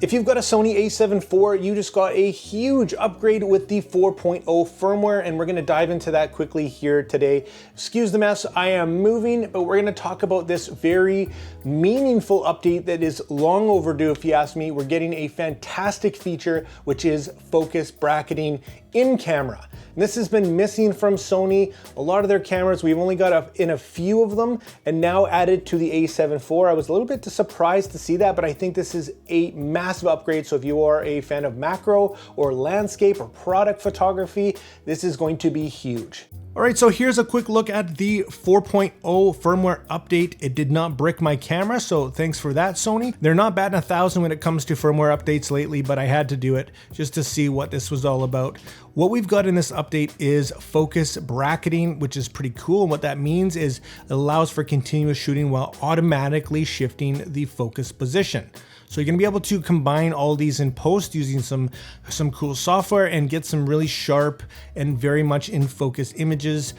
If you've got a Sony A7 IV, you just got a huge upgrade with the 4.0 firmware, and we're gonna dive into that quickly here today. Excuse the mess, I am moving, but we're gonna talk about this very meaningful update that is long overdue if you ask me. We're getting a fantastic feature, which is focus bracketing in camera. And this has been missing from Sony. A lot of their cameras, we've only got in a few of them, and now added to the A7 IV. I was a little bit surprised to see that, but I think this is a massive upgrade. So if you are a fan of macro or landscape or product photography, this is going to be huge. All right, so here's a quick look at the 4.0 firmware update. It did not brick my camera, so thanks for that, Sony. They're not batting 1,000 when it comes to firmware updates lately, but I had to do it just to see what this was all about. What we've got in this update is focus bracketing, which is pretty cool. And what that means is it allows for continuous shooting while automatically shifting the focus position. So you're gonna be able to combine all these in post using some cool software and get some really sharp and very much in focus images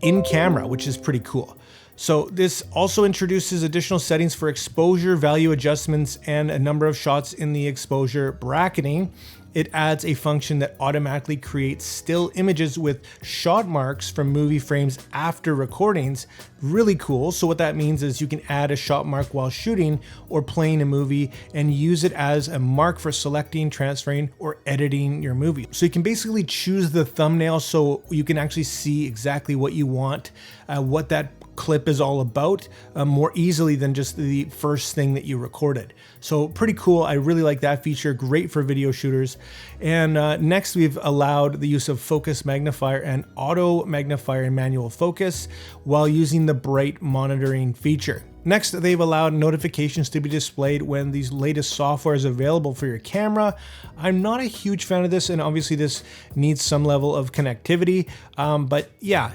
in camera, which is pretty cool. So this also introduces additional settings for exposure, value adjustments, and a number of shots in the exposure bracketing. It adds a function that automatically creates still images with shot marks from movie frames after recordings. Really cool. So what that means is you can add a shot mark while shooting or playing a movie and use it as a mark for selecting, transferring, or editing your movie. So you can basically choose the thumbnail so you can actually see exactly what you want, what that clip is all about more easily than just the first thing that you recorded. So pretty cool. I really like that feature. Great for video shooters. And next we've allowed the use of focus magnifier and auto magnifier and manual focus while using the bright monitoring feature. Next, they've allowed notifications to be displayed when these latest software is available for your camera. I'm not a huge fan of this, and obviously this needs some level of connectivity. But yeah,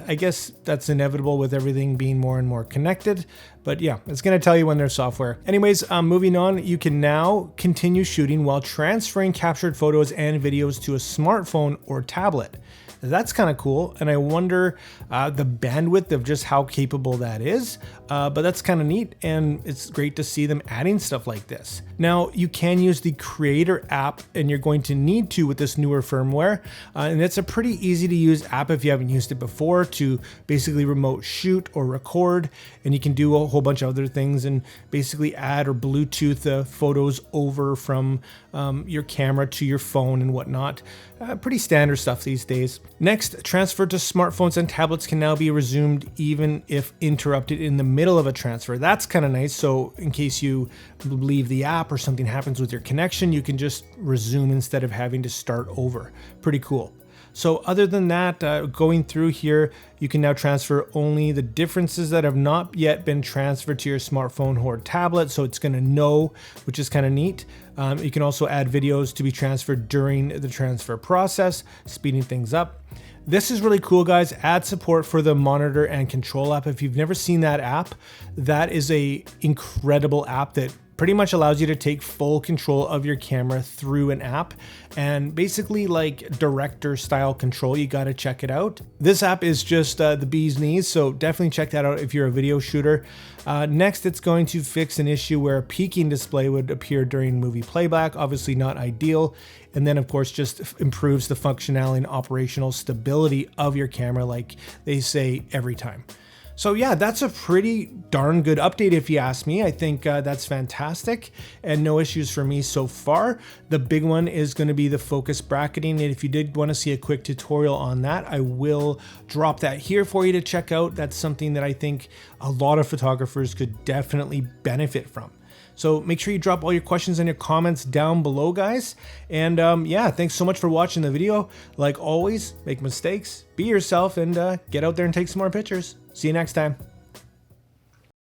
I guess that's inevitable with everything being more and more connected. But yeah, it's gonna tell you when there's software. Anyways, moving on, you can now continue shooting while transferring captured photos and videos to a smartphone or tablet. That's kind of cool, and I wonder the bandwidth of just how capable that is, but that's kind of neat, and it's great to see them adding stuff like this. Now, you can use the Creator app, and you're going to need to with this newer firmware, and it's a pretty easy to use app if you haven't used it before to basically remote shoot or record, and you can do a whole bunch of other things and basically add or Bluetooth the photos over from your camera to your phone and whatnot. Pretty standard stuff these days. Next, transfer to smartphones and tablets can now be resumed even if interrupted in the middle of a transfer. That's kind of nice. So in case you leave the app or something happens with your connection, you can just resume instead of having to start over. Pretty cool. So other than that, going through here, you can now transfer only the differences that have not yet been transferred to your smartphone or tablet. So it's gonna know, which is kind of neat. You can also add videos to be transferred during the transfer process, speeding things up. This is really cool, guys. Add support for the monitor and control app. If you've never seen that app, that is a incredible app that pretty much allows you to take full control of your camera through an app, and basically like director style control. You got to check it out. This app is just the bee's knees, so definitely check that out if you're a video shooter. Next, it's going to fix an issue where a peaking display would appear during movie playback. Obviously not ideal. And then of course just improves the functionality and operational stability of your camera, like they say every time. So yeah, that's a pretty darn good update if you ask me. I think that's fantastic and no issues for me so far. The big one is going to be the focus bracketing, and if you did want to see a quick tutorial on that, I will drop that here for you to check out. That's something that I think a lot of photographers could definitely benefit from. So make sure you drop all your questions and your comments down below, guys. And yeah, thanks so much for watching the video. Like always, make mistakes, be yourself, and get out there and take some more pictures. See you next time.